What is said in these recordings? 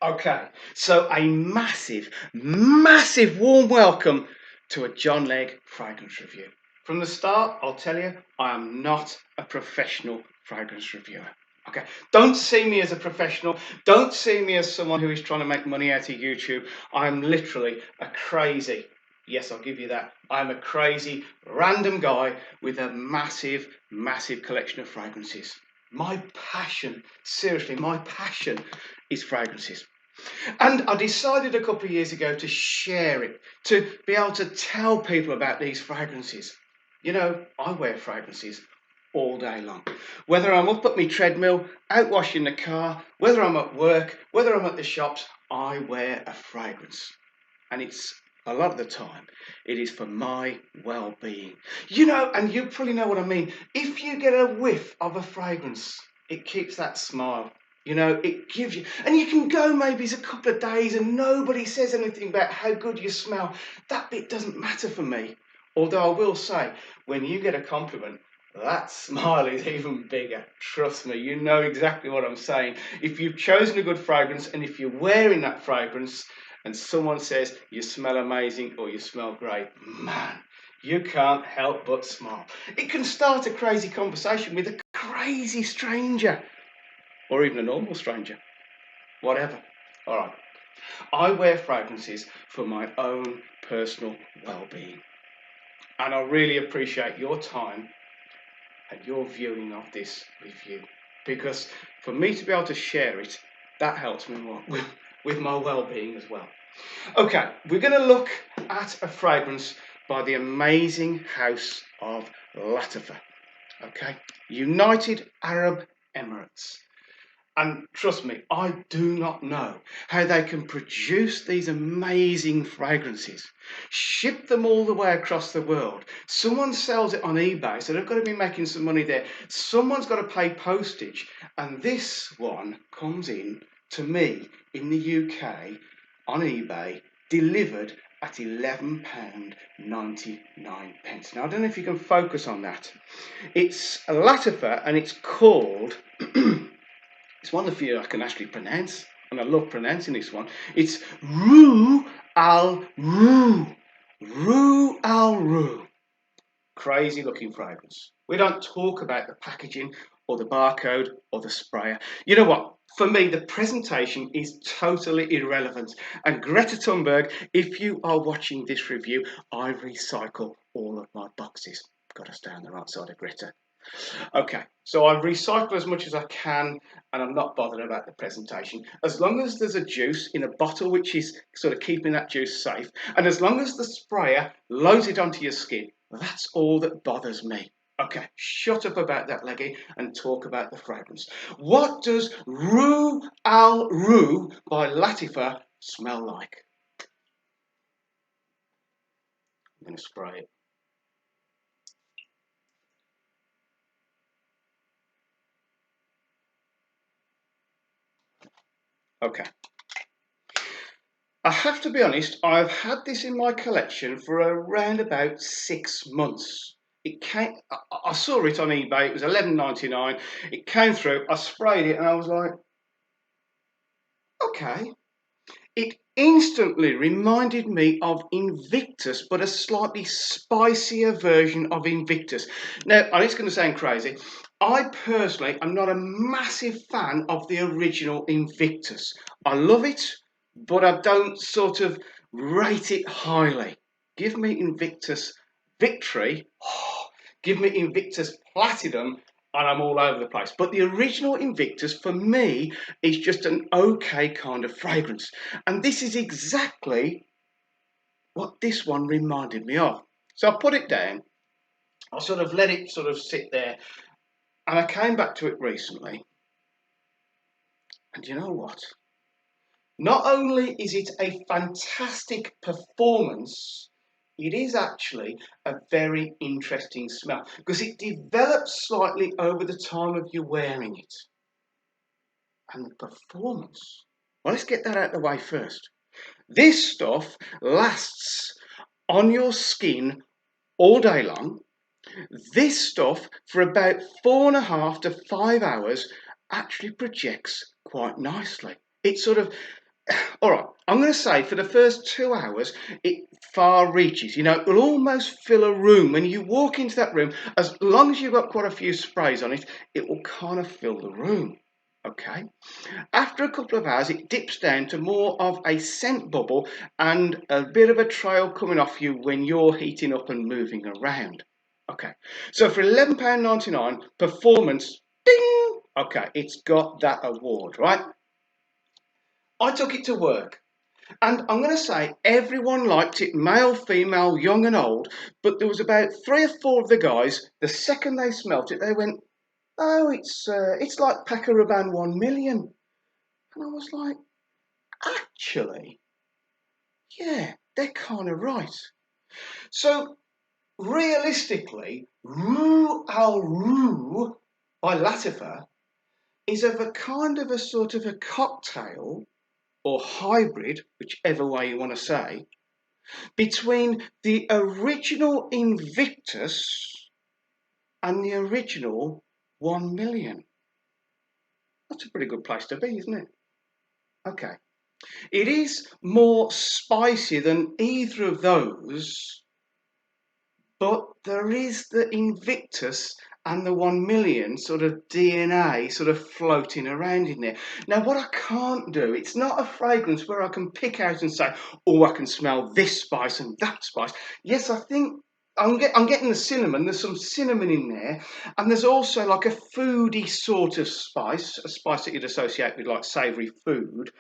Okay, so a massive, massive warm welcome to a John Legg fragrance review. From the start, I'll tell you, I am not a professional fragrance reviewer. Okay, don't see me as a professional. Don't see me as someone who is trying to make money out of YouTube. I'm literally a crazy, yes, I'll give you that. I'm a crazy, random guy with a massive, massive collection of fragrances. My passion, seriously, my passion is fragrances. And I decided a couple of years ago to share it, to be able to tell people about these fragrances. You know, I wear fragrances all day long. Whether I'm up at my treadmill, out washing the car, whether I'm at work, whether I'm at the shops, I wear a fragrance. And it's a lot of the time, it is for my well-being. You know, and you probably know what I mean. If you get a whiff of a fragrance, it keeps that smile. You know, it gives you, and you can go maybe it's a couple of days and nobody says anything about how good you smell. That bit doesn't matter for me. Although I will say, when you get a compliment, that smile is even bigger. Trust me, you know exactly what I'm saying. If you've chosen a good fragrance and if you're wearing that fragrance and someone says you smell amazing or you smell great, man, you can't help but smile. It can start a crazy conversation with a crazy stranger. Or even a normal stranger, whatever. All right. I wear fragrances for my own personal well-being. And I really appreciate your time and your viewing of this review. Because for me to be able to share it, that helps me with my well-being as well. Okay, we're going to look at a fragrance by the amazing house of Lattafa. Okay, United Arab Emirates. And trust me, I do not know how they can produce these amazing fragrances, ship them all the way across the world. Someone sells it on eBay, so they've got to be making some money there. Someone's got to pay postage. And this one comes in to me in the UK on eBay, delivered at £11.99. Now, I don't know if you can focus on that. It's a Lattafa and it's called... It's one of the few I can actually pronounce, and I love pronouncing this one. It's ROOH Al ROOH. ROOH Al ROOH. Crazy looking fragrance. We don't talk about the packaging or the barcode or the sprayer. You know what? For me, the presentation is totally irrelevant. And Greta Thunberg, if you are watching this review, I recycle all of my boxes. Got to stay on the right side of Greta. Okay, so I recycle as much as I can and I'm not bothered about the presentation. As long as there's a juice in a bottle which is sort of keeping that juice safe, and as long as the sprayer loads it onto your skin, that's all that bothers me. Okay, shut up about that, Leggy, and talk about the fragrance. What does ROOH Al ROOH by Lattafa smell like? I'm going to spray it. Okay. I have to be honest, I've had this in my collection for around about 6 months. It came, I saw it on eBay, it was £11.99. It came through, I sprayed it and I was like, okay. It instantly reminded me of Invictus, but a slightly spicier version of Invictus. Now, and it's going to sound crazy, I personally am not a massive fan of the original Invictus. I love it, but I don't sort of rate it highly. Give me Invictus Victory, give me Invictus Platinum, and I'm all over the place. But the original Invictus, for me, is just an okay kind of fragrance. And this is exactly what this one reminded me of. So I put it down, I sort of let it sort of sit there, and I came back to it recently. And you know what? Not only is it a fantastic performance, it is actually a very interesting smell because it develops slightly over the time of you wearing it. And the performance, well, let's get that out of the way first. This stuff lasts on your skin all day long. This stuff, for about 4.5 to 5 hours, actually projects quite nicely. It sort of All right, I'm going to say for the first 2 hours, it far reaches. You know, it'll almost fill a room. When you walk into that room, as long as you've got quite a few sprays on it, it will kind of fill the room. Okay. After a couple of hours, it dips down to more of a scent bubble and a bit of a trail coming off you when you're heating up and moving around. Okay. So for £11.99, performance, ding! Okay, it's got that award, right? I took it to work. And I'm going to say everyone liked it, male, female, young and old, but there was about 3 or 4 of the guys, the second they smelt it, they went, oh, it's like Paco Rabanne 1 million. And I was like, actually, yeah, they're kind of right. So realistically, ROOH Al ROOH by Lattafa is of a kind of a sort of a cocktail or hybrid, whichever way you want to say, between the original Invictus and the original 1 million. That's a pretty good place to be, isn't it? Okay. It is more spicy than either of those, but there is the Invictus and the 1 million sort of DNA sort of floating around in there. Now, what I can't do, it's not a fragrance where I can pick out and say, oh, I can smell this spice and that spice. Yes, I think I'm getting the cinnamon. There's some cinnamon in there. And there's also like a foodie sort of spice, a spice that you'd associate with like savoury food.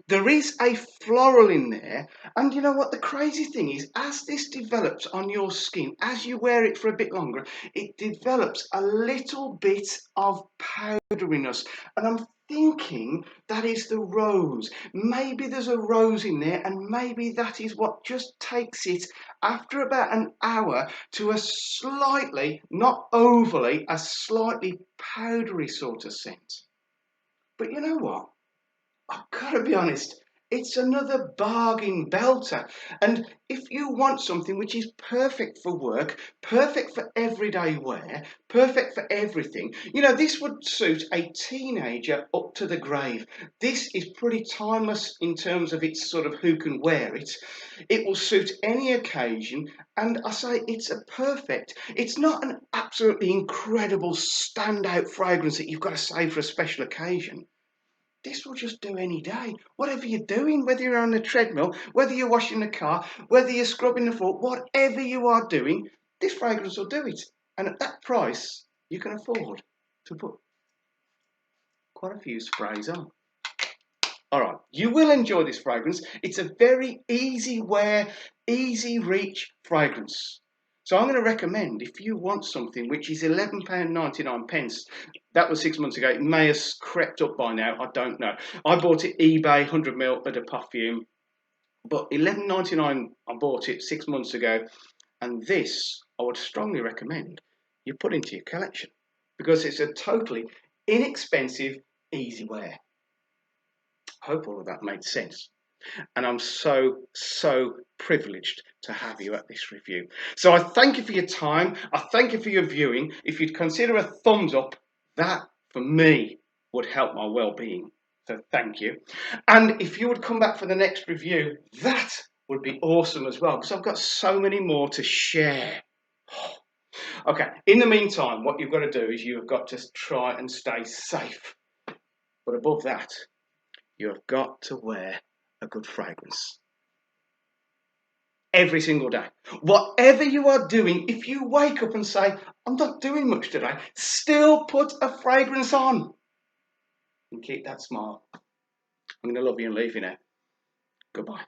There is a floral in there, and you know what the crazy thing is, as this develops on your skin, as you wear it for a bit longer, it develops a little bit of powderiness, and I'm thinking that is the rose. Maybe there's a rose in there, and maybe that is what just takes it after about an hour to a slightly, not overly, a slightly powdery sort of scent. But you know what? I've got to be honest, it's another bargain belter. And if you want something which is perfect for work, perfect for everyday wear, perfect for everything, you know, this would suit a teenager up to the grave. This is pretty timeless in terms of its sort of who can wear it. It will suit any occasion. And I say it's a perfect, it's not an absolutely incredible standout fragrance that you've got to save for a special occasion. This will just do any day. Whatever you're doing, whether you're on the treadmill, whether you're washing the car, whether you're scrubbing the floor, whatever you are doing, this fragrance will do it. And at that price, you can afford to put quite a few sprays on. All right, you will enjoy this fragrance. It's a very easy wear, easy reach fragrance. So I'm going to recommend, if you want something which is £11.99, that was 6 months ago, it may have crept up by now, I don't know. I bought it eBay, 100ml at a perfume, but £11.99 I bought it 6 months ago, and this I would strongly recommend you put into your collection because it's a totally inexpensive, easy wear. I hope all of that made sense. And I'm so privileged to have you at this review. So I thank you for your time. I thank you for your viewing. If you'd consider a thumbs up, that for me would help my well-being. So thank you. And if you would come back for the next review, that would be awesome as well, because I've got so many more to share. Okay, in the meantime, what you've got to do is you've got to try and stay safe. But above that, you have got to wear a good fragrance every single day. Whatever you are doing, if you wake up and say, I'm not doing much today, still put a fragrance on and keep that smile. I'm going to love you and leave you now. Goodbye.